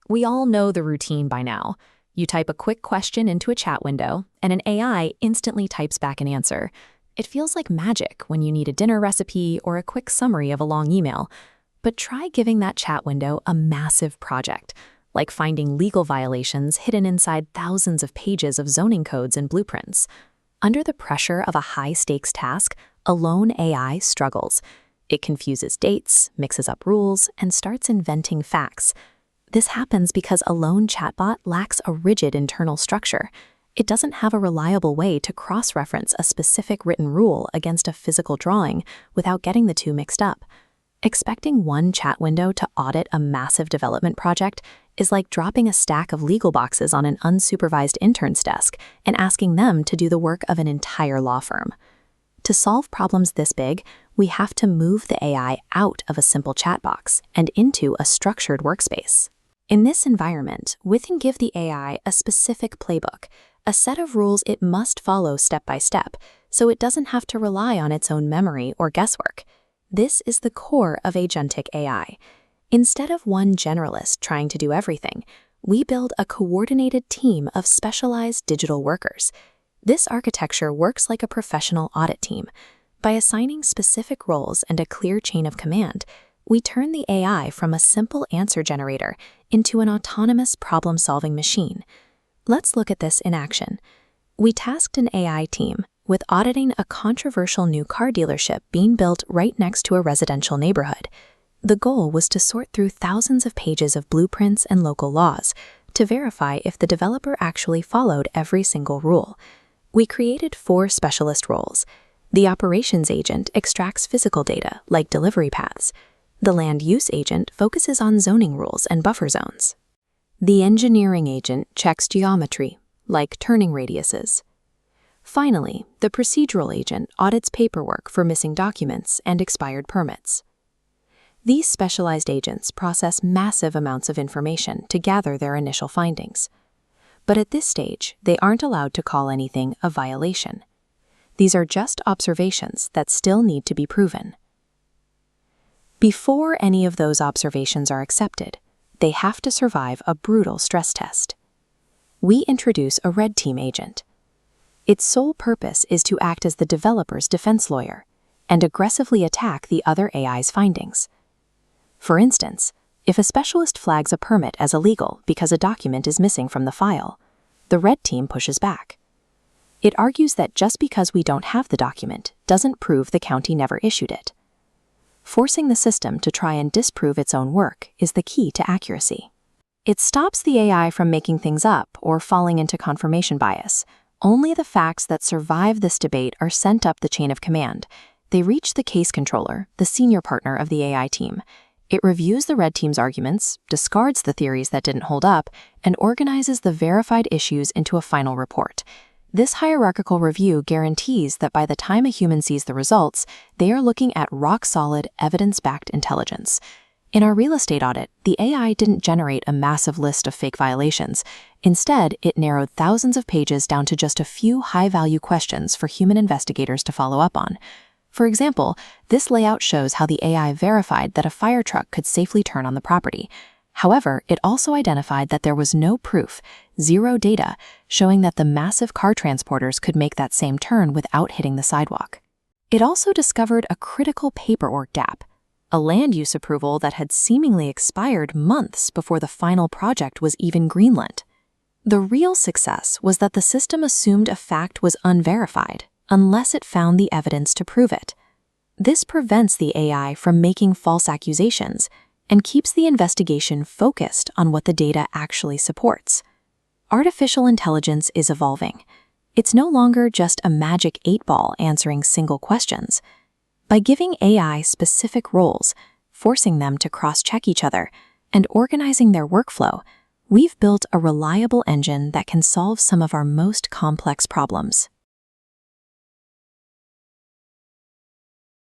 We all know the routine by now. You type a quick question into a chat window, and an AI instantly types back an answer. It feels like magic when you need a dinner recipe or a quick summary of a long email. But try giving that chat window a massive project, like finding legal violations hidden inside thousands of pages of zoning codes and blueprints. Under the pressure of a high-stakes task, a lone AI struggles. It confuses dates, mixes up rules, and starts inventing facts. This happens because a lone chatbot lacks a rigid internal structure. It doesn't have a reliable way to cross-reference a specific written rule against a physical drawing without getting the two mixed up. Expecting one chat window to audit a massive development project is like dropping a stack of legal boxes on an unsupervised intern's desk and asking them to do the work of an entire law firm. To solve problems this big, we have to move the AI out of a simple chat box and into a structured workspace. In this environment, we can give the AI a specific playbook, a set of rules it must follow step by step, so it doesn't have to rely on its own memory or guesswork. This is the core of agentic AI. Instead of one generalist trying to do everything, we build a coordinated team of specialized digital workers. This architecture works like a professional audit team. By assigning specific roles and a clear chain of command, we turn the AI from a simple answer generator into an autonomous problem-solving machine. Let's look at this in action. We tasked an AI team with auditing a controversial new car dealership being built right next to a residential neighborhood. The goal was to sort through thousands of pages of blueprints and local laws to verify if the developer actually followed every single rule. We created 4 specialist roles. The operations agent extracts physical data, like delivery paths. The land use agent focuses on zoning rules and buffer zones. The engineering agent checks geometry, like turning radiuses. Finally, the procedural agent audits paperwork for missing documents and expired permits. These specialized agents process massive amounts of information to gather their initial findings. But at this stage, they aren't allowed to call anything a violation. These are just observations that still need to be proven. Before any of those observations are accepted, they have to survive a brutal stress test. We introduce a red team agent. Its sole purpose is to act as the developer's defense lawyer and aggressively attack the other AI's findings. For instance, if a specialist flags a permit as illegal because a document is missing from the file, the red team pushes back. It argues that just because we don't have the document doesn't prove the county never issued it. Forcing the system to try and disprove its own work is the key to accuracy. It stops the AI from making things up or falling into confirmation bias. Only the facts that survive this debate are sent up the chain of command. They reach the case controller, the senior partner of the AI team. It reviews the red team's arguments, discards the theories that didn't hold up, and organizes the verified issues into a final report. This hierarchical review guarantees that by the time a human sees the results, they are looking at rock-solid, evidence-backed intelligence. In our real estate audit, the AI didn't generate a massive list of fake violations. Instead, it narrowed thousands of pages down to just a few high-value questions for human investigators to follow up on. For example, this layout shows how the AI verified that a fire truck could safely turn on the property. However, it also identified that there was no proof, zero data, showing that the massive car transporters could make that same turn without hitting the sidewalk. It also discovered a critical paperwork gap, a land use approval that had seemingly expired months before the final project was even greenlit. The real success was that the system assumed a fact was unverified unless it found the evidence to prove it. This prevents the AI from making false accusations and keeps the investigation focused on what the data actually supports. Artificial intelligence is evolving. It's no longer just a magic 8-ball answering single questions. By giving AI specific roles, forcing them to cross-check each other, and organizing their workflow, we've built a reliable engine that can solve some of our most complex problems.